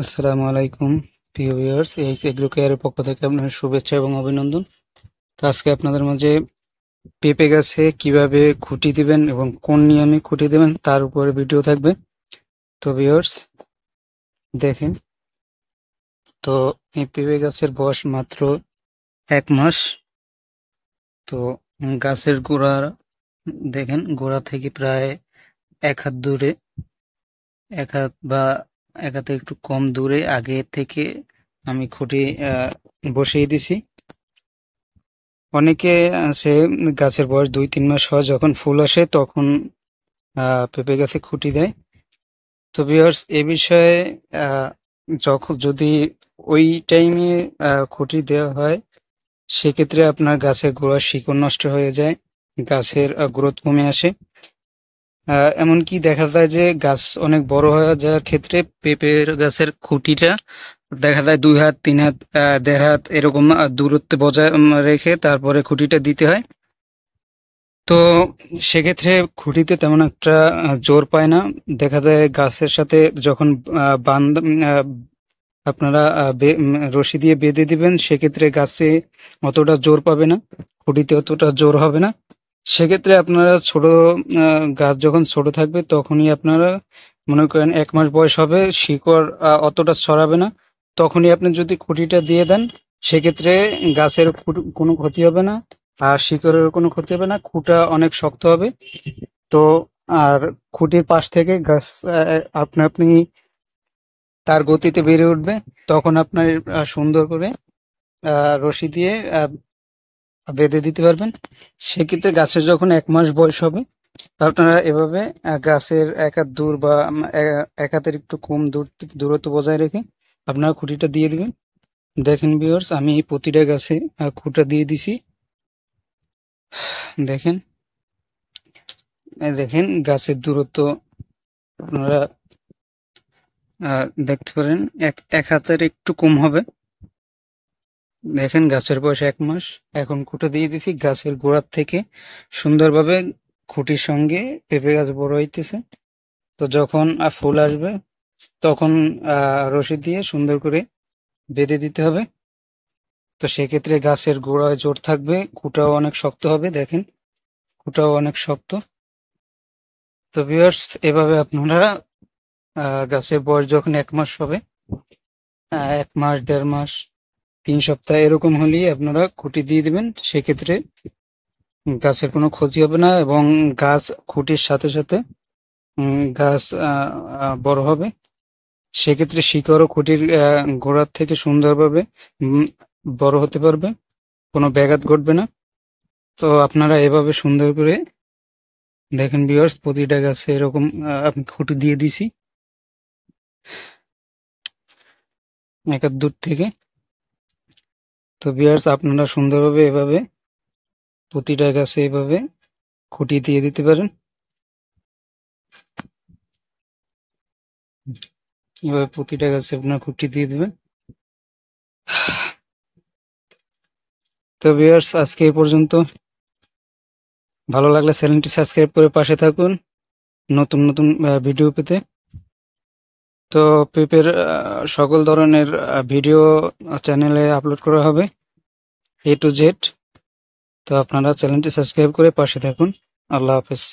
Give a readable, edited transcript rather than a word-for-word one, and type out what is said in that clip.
আসসালামু আলাইকুম প্রিয় ভিউয়ার্স, এইচ এগ্রো কেয়ারের পক্ষ থেকে আপনাদের শুভেচ্ছা এবং অভিনন্দন। তো আজকে আপনাদের মাঝে পেঁপে গাছে কিভাবে খুঁটি দিবেন এবং কোন নিয়মে খুঁটি দিবেন তার উপরে ভিডিও থাকবে। তো ভিউয়ার্স দেখেন, তো এই পেঁপে গাছের বয়স মাত্র 1 মাস। তো গাছের গোড়া দেখেন, গোড়া থেকে প্রায় 1 হাত দূরে, 1 হাত বা 1 হাতের একটু কম দূরে আগে থেকে আমি খুঁটি বসিয়ে দিছি। অনেকে আছে গাছের বয়স 2-3 মাস হয়, যখন ফুল আসে তখন পেঁপে গাছে খুঁটি দেয়। তো ভিউয়ার্স এ বিষয়ে আহ, যখন যদি ওই টাইমে খুঁটি দেওয়া হয়, সেক্ষেত্রে আপনার গাছের গোড়ার শিকড় নষ্ট হয়ে যায়, গাছের গ্রোথ কমে আসে। এমনকি দেখা যায় যে গাছ অনেক বড় হয়ে যাওয়ার ক্ষেত্রে পেঁপের গাছের খুঁটিটা দেখা যায় 2 হাত 3 হাত 1.5 হাত এরকম দূরত্বে বজায় রেখে তারপরে খুঁটিটা দিতে হয়। তো সেক্ষেত্রে খুঁটিতে তেমন একটা জোর পায় না। দেখা যায় গাছের সাথে যখন আপনারা রশি দিয়ে বেঁধে দিবেন, সেক্ষেত্রে গাছে অতটা জোর পাবে না, খুঁটিতে অতটা জোর হবে না। সেক্ষেত্রে আপনারা ছোট গাছ যখন ছোট থাকবে তখনই আপনারা মনে করেন 1 মাস বয়স হবে, শিকড় অতটা ছড়াবে না, তখনই আপনি যদি খুঁটিটা দিয়ে দেন, সেক্ষেত্রে গাছের কোনো ক্ষতি হবে না, আর শিকড়ের কোনো ক্ষতি হবে না, খুঁটা অনেক শক্ত হবে। তো আর খুঁটির পাশ থেকে গাছ আপনি আপনি তার গতিতে বেড়ে উঠবে। তখন আপনার সুন্দর করে রশি দিয়ে বেঁধে দিতে পারবেন। সেক্ষেত্রে গাছের যখন 1 মাস বয়স হবে, আপনারা এভাবে গাছের 1 হাত দূর বা 1 হাতের একটু কম দূরত্ব বজায় রেখে আপনারা খুঁটিটা দিয়ে দিবেন। দেখেন ভিউয়ার্স, আমি প্রতিটা গাছে খুঁটা দিয়ে দিছি। দেখেন, এই দেখেন গাছের দূরত্ব আপনারা দেখতে পারেন, 1 হাতের একটু কম হবে। দেখেন গাছের বয়স 1 মাস, এখন খুঁটা দিয়ে দিছি গাছের গোড়ার থেকে সুন্দরভাবে খুঁটির সঙ্গে পেঁপে গাছ বড় হইতেছে। তো যখন ফুল আসবে তখন রশি দিয়ে সুন্দর করে বেঁধে দিতে হবে। তো সেক্ষেত্রে গাছের গোড়ায় জোর থাকবে, খুঁটাও অনেক শক্ত হবে। দেখেন, খুঁটাও অনেক শক্ত। তো ভিউয়ার্স এভাবে আপনারা গাছের বয়স যখন 1 মাস হবে, 1 মাস 1.5 মাস 3 সপ্তাহ এরকম হলেই আপনারা খুঁটি দিয়ে দিবেন। সেক্ষেত্রে গাছের কোনো ক্ষতি হবে না এবং গাছ খুঁটির সাথে সাথে গাছ বড় হবে। সেক্ষেত্রে শিকড় ও খুঁটির গোড়ার থেকে সুন্দরভাবে বড় হতে পারবে, কোনো ব্যাঘাত ঘটবে না। তো আপনারা এভাবে সুন্দর করে দেখেন ভিউয়ার্স, প্রতিটা গাছে এরকম আমি খুঁটি দিয়ে দিছি 1 হাত দূর থেকে। তো ভিউয়ার্স আপনারা সুন্দরভাবে এভাবে প্রতিটা গাছে এভাবে খুঁটি দিয়ে দিতে পারেন। এভাবে প্রতিটা গাছে আপনার খুঁটি দিয়ে দিবেন। তো ভিউয়ার্স আজকে এই পর্যন্ত। ভালো লাগলে চ্যানেলটি সাবস্ক্রাইব করে পাশে থাকুন নতুন নতুন ভিডিও পেতে। তো পেঁপের সকল ধরনের ভিডিও চ্যানেলে আপলোড করা হবে, A to Z। তো আপনারা চ্যানেলটি সাবস্ক্রাইব করে পাশে থাকুন। আল্লাহ হাফেজ।